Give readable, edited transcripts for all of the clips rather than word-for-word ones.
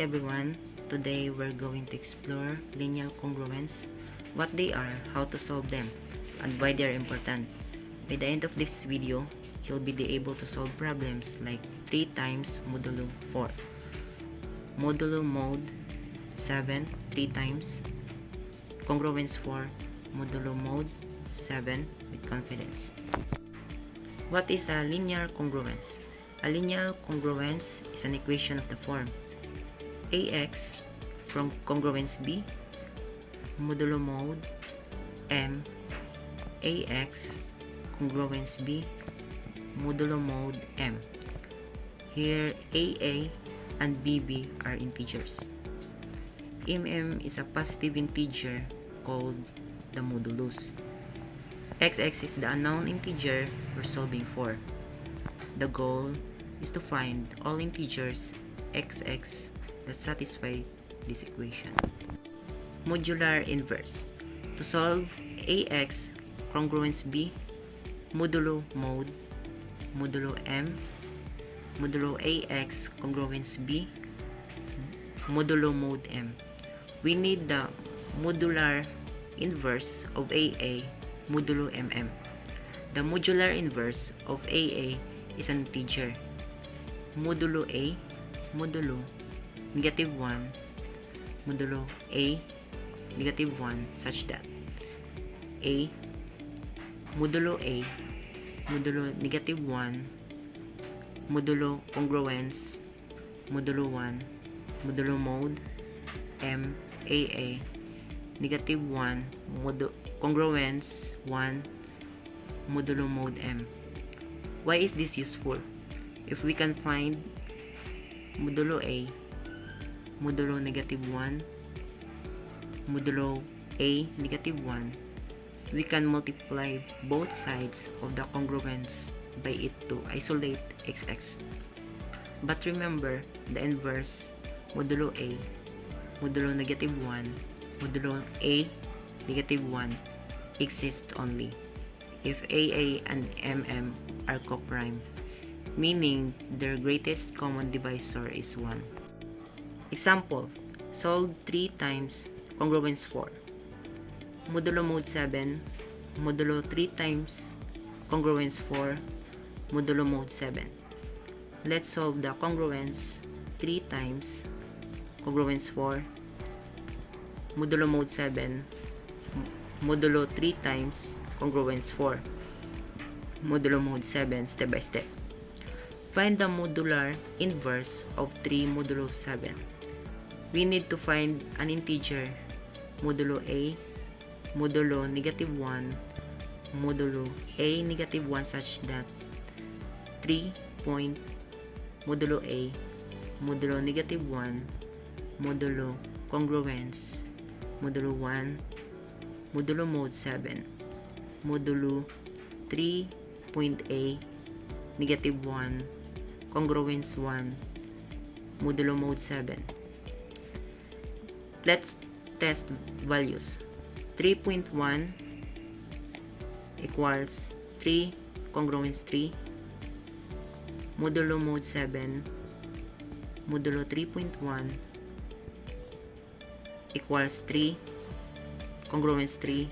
everyone, today we're going to explore linear congruence, what they are, how to solve them, and why they are important. By the end of this video, you'll be able to solve problems like 3 times modulo 4, modulo mode 7 3 times, congruence 4, modulo mode 7 with confidence. What is a linear congruence? A linear congruence is an equation of the form AX from congruence B modulo mode M AX congruence B modulo mode M. Here AA and BB are integers. MM is a positive integer called the modulus. XX is the unknown integer we're solving for. The goal is to find all integers XX that satisfy this equation. Modular inverse. To solve AX congruence B modulo mode modulo M modulo AX congruence B modulo mode M, we need the modular inverse of AA modulo MM. The modular inverse of AA is an integer. Modulo A modulo negative 1 modulo A negative 1 such that A modulo negative 1 modulo congruence modulo 1 modulo mode M AA negative 1 congruence 1 modulo mode M. Why is this useful? If we can find modulo A modulo negative 1 modulo A negative 1, we can multiply both sides of the congruence by it to isolate XX. But remember, the inverse modulo A modulo negative 1 modulo A negative 1 exists only if AA and MM are coprime, meaning their greatest common divisor is 1. Example, solve 3 times congruence 4. Modulo mode 7, modulo 3 times congruence 4, modulo mode 7. Let's solve the congruence 3 times congruence 4, modulo mode 7, modulo 3 times congruence 4, modulo mode 7 step by step. Find the modular inverse of 3 modulo 7. We need to find an integer modulo A modulo negative 1 modulo A negative 1 such that 3 point modulo A modulo negative 1 modulo congruence modulo 1 modulo mode 7 modulo 3 point A negative 1 congruence 1 modulo mode 7. Let's test values. 3.1 equals 3 congruence 3 modulo mode 7 modulo 3.1 equals 3 congruence 3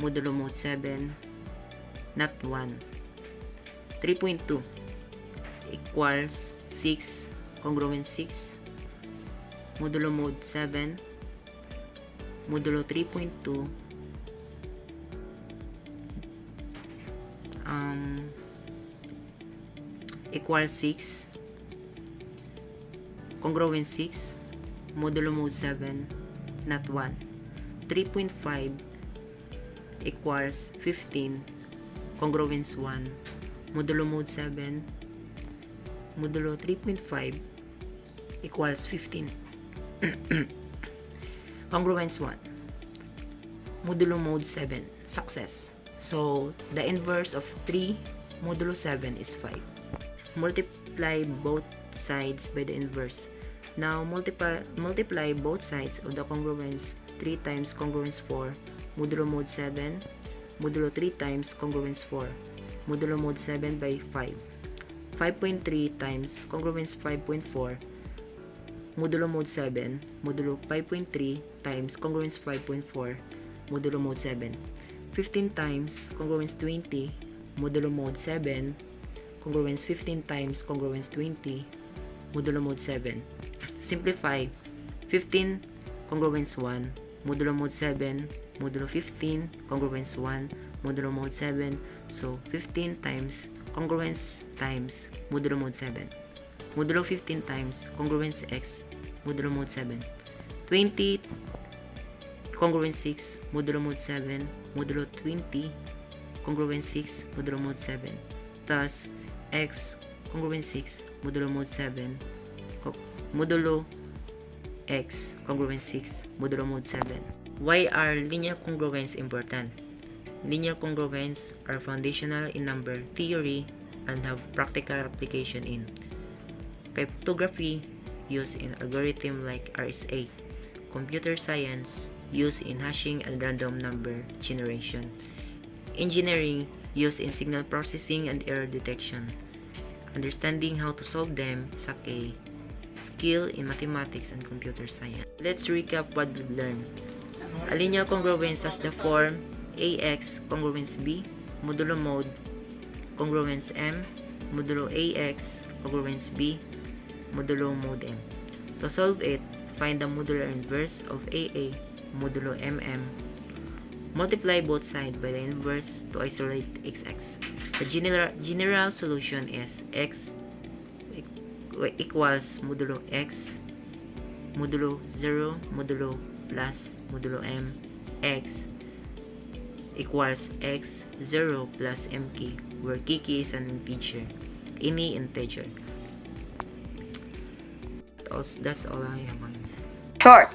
modulo mode 7 not 1. 3.2 equals 6 congruence 6 modulo mode 7 modulo 3.2 equals 6 congruence 6 modulo mode 7 not 1. 3.5 equals 15 congruence 1 modulo mode 7 modulo 3.5 equals 15 congruence 1 modulo mode 7 success. So the inverse of 3 modulo 7 is 5. Multiply both sides by the inverse. Now multiply both sides of the congruence 3 times congruence 4 modulo mode 7 modulo 3 times congruence 4 modulo mode 7 by 5. 5.3 times congruence 5.4 modulo mode 7, modulo 5.3 times congruence 5.4, modulo mode 7. 15 times congruence 20, modulo mode 7, congruence 15 times congruence 20, modulo mode 7. Simplify, 15 congruence 1, modulo mode 7, modulo 15 congruence 1, modulo mode 7. So 15 times congruence times modulo mode 7, modulo 15 times congruence x, modulo mode 7. 20 congruence 6, modulo mode 7, modulo 20 congruence 6, modulo mode 7. Thus x congruence 6, modulo mode 7, modulo x congruence 6, modulo mode 7. Why are linear congruence important? Linear congruence are foundational in number theory and have practical application in cryptography, used in algorithm like RSA, computer science, used in hashing and random number generation, engineering, used in signal processing and error detection. Understanding how to solve them is a key skill in mathematics and computer science. Let's recap what we've learned. A linear congruence has the form AX congruence B, modulo mode congruence M, modulo AX congruence B, modulo mode M. To solve it, find the modular inverse of AA modulo MM. Multiply both sides by the inverse to isolate XX. The general solution is X equals modulo X, modulo 0, modulo plus modulo M, X equals X 0 plus MK, where KK is an integer, any integer. That's all I have on. Short.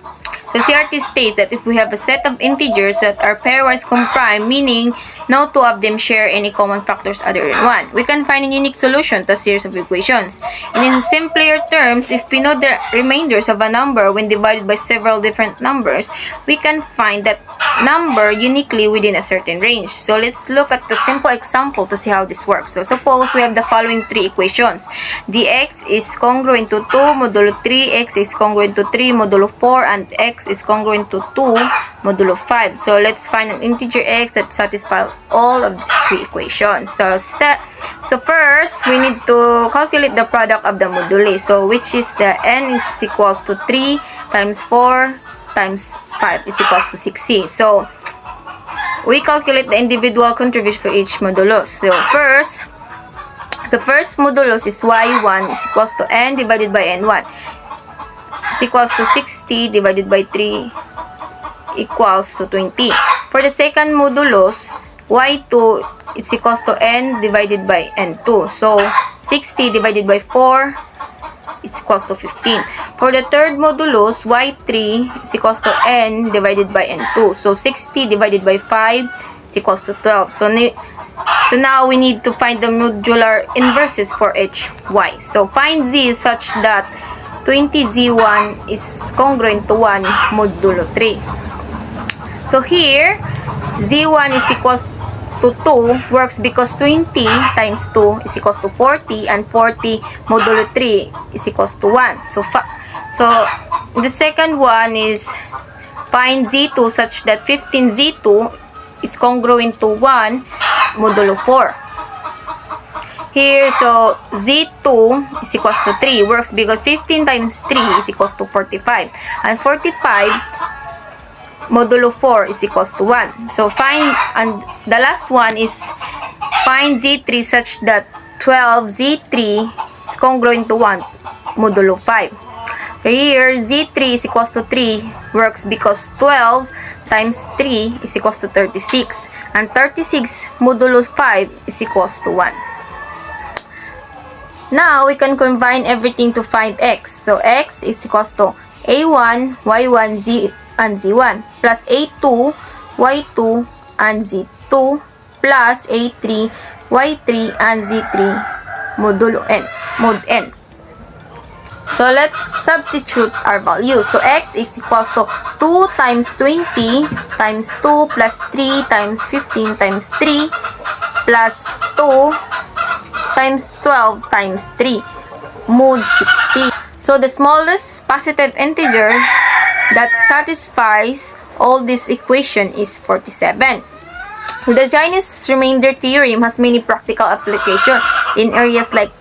The CRT states that if we have a set of integers that are pairwise comprised, meaning no two of them share any common factors other than 1, we can find a unique solution to a series of equations. And in simpler terms, if we know the remainders of a number when divided by several different numbers, we can find that number uniquely within a certain range. So let's look at the simple example to see how this works. So suppose we have the following three equations. dx is congruent to 2 modulo 3, x is congruent to 3 modulo 4, and x is congruent to 2 modulo 5. So let's find an integer x that satisfies all of these three equations. So first, we need to calculate the product of the moduli. So which is the n is equals to 3 times 4 times 5 is equals to 60. So we calculate the individual contribution for each modulus. So the first modulus is y1 is equals to n divided by n1 is equals to 60 divided by 3 equals to 20. For the second modulus, y2 is equals to n divided by n2. So 60 divided by 4 is equals to 15. For the third modulus, y3 is equals to n divided by n2. So 60 divided by 5 is equals to 12. So now we need to find the modular inverses for each y. So find z such that 20z1 is congruent to 1 modulo 3. So here, z1 is equals to 2 works because 20 times 2 is equals to 40, and 40 modulo 3 is equals to 1. So the second one is find z2 such that 15z2 is congruent to 1 modulo 4. Here, so z2 is equals to 3 works because 15 times 3 is equals to 45, and 45 modulo 4 is equals to 1. So and the last one is find z3 such that 12z3 is congruent to 1 modulo 5. So here, z3 is equals to 3 works because 12 times 3 is equals to 36, and 36 modulo 5 is equals to 1. Now, we can combine everything to find x. So, x is equals to a1, y1, z, and z1 plus a2, y2, and z2 plus a3, y3, and z3 modulo n, mod n. So, let's substitute our values. So, x is equals to 2 times 20 times 2 plus 3 times 15 times 3 plus 2 times 12 times 3 mod 60. So the smallest positive integer that satisfies all this equation is 47. The Chinese remainder theorem has many practical applications in areas like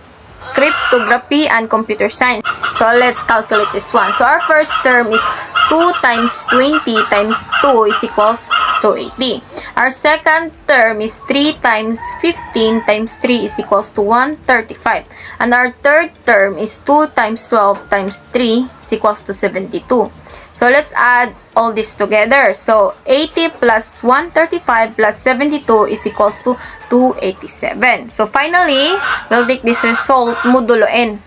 cryptography and computer science. So let's calculate this one. So our first term is 2 times 20 times 2 is equals to 80. Our second term is 3 times 15 times 3 is equals to 135. And our third term is 2 times 12 times 3 is equals to 72. So let's add all this together. So 80 plus 135 plus 72 is equals to 287. So finally, we'll take this result modulo n.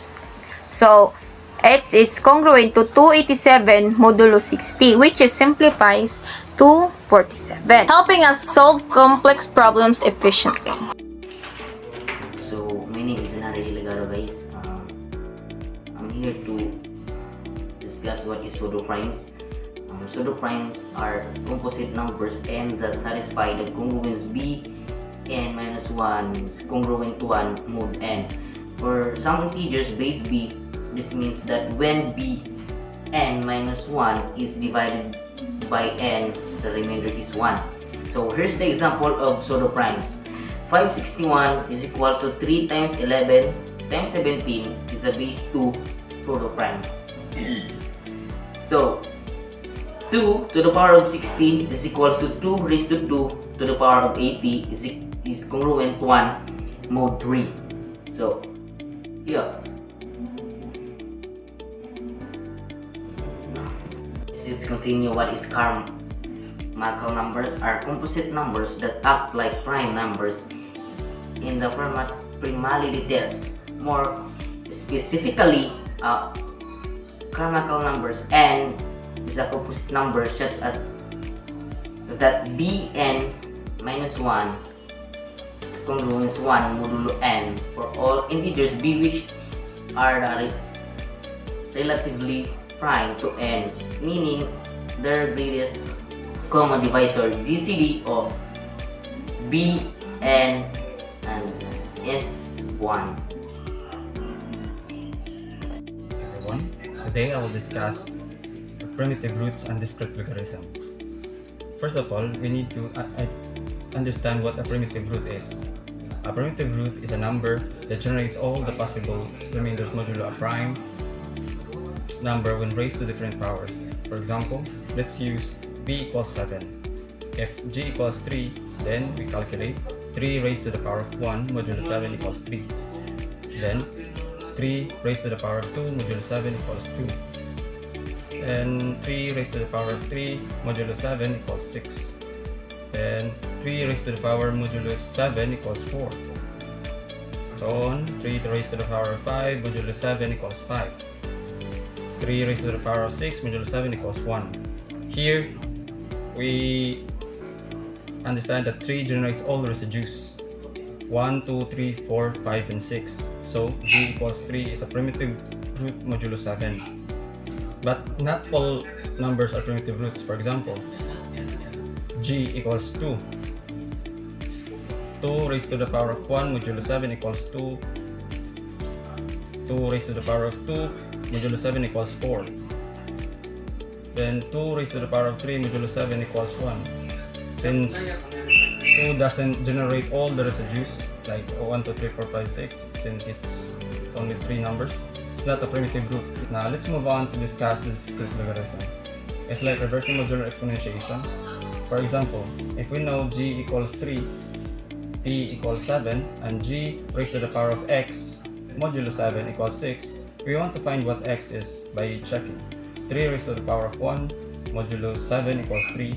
So x is congruent to 287 modulo 60, which is simplifies to 47, helping us solve complex problems efficiently. So my name is Nari Legaro, guys. I'm here to discuss what is pseudo-primes. Pseudo-primes are composite numbers n that satisfy the congruence b n minus 1 is congruent to 1 mod n. For some integers base b, this means that when b n minus 1 is divided by n, the remainder is 1. So here's the example of pseudo-primes. 561 is equals to 3 times 11 times 17 is a base 2 pseudo-prime. So 2 to the power of 16 is equals to 2 raised to 2 to the power of 80 is congruent to 1 mod 3. So here, let's continue. What is Carmichael numbers? Are composite numbers that act like prime numbers in the Fermat primality test. More specifically, Carmichael numbers n is a composite number such as that bn minus 1 congruence 1 modulo n for all integers b which are relatively prime to n, meaning their greatest common divisor GCD of b, n, and s1. Everyone, today I will discuss primitive roots and discrete logarithm. First of all, we need to understand what a primitive root is. A primitive root is a number that generates all the possible remainders modulo a prime number when raised to different powers. For example, let's use b equals 7. If g equals 3, then we calculate 3 raised to the power of 1 modulo 7 equals 3. Then 3 raised to the power of 2 modulo 7 equals 2. And 3 raised to the power of 3 modulo 7 equals 6. Then 3 raised to the power modulo 7 equals 4. So on, 3 raised to the power of 5 modulo 7 equals 5. 3 raised to the power of 6 modulo 7 equals 1. Here, we understand that 3 generates all the residues. 1, 2, 3, 4, 5, and 6. So g equals 3 is a primitive root modulo 7. But not all numbers are primitive roots. For example, g equals 2. 2 raised to the power of 1 modulo 7 equals 2. 2 raised to the power of 2 modulo 7 equals 4. Then 2 raised to the power of 3 modulo 7 equals 1. Since 2 doesn't generate all the residues like 1, 2, 3, 4, 5, 6, since it's only 3 numbers, it's not a primitive root. Now let's move on to discuss the discrete logarithm. It's like reversing modular exponentiation. For example, if we know g equals 3, p equals 7, and g raised to the power of x modulo 7 equals 6, we want to find what x is by checking. 3 raised to the power of 1 modulo 7 equals 3.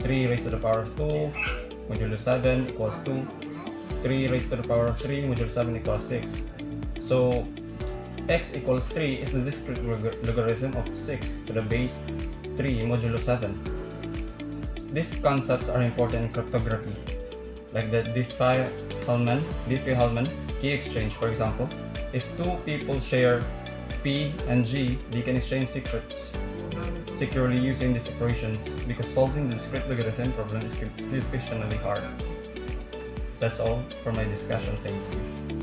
3 raised to the power of 2 modulo 7 equals 2. 3 raised to the power of 3 modulo 7 equals 6. So x equals 3 is the discrete logarithm of 6 to the base 3 modulo 7. These concepts are important in cryptography, like the Diffie-Hellman key exchange. For example, if two people share P and G, they can exchange secrets securely using these operations because solving the discrete logarithm problem is computationally hard. That's all for my discussion. Thank you.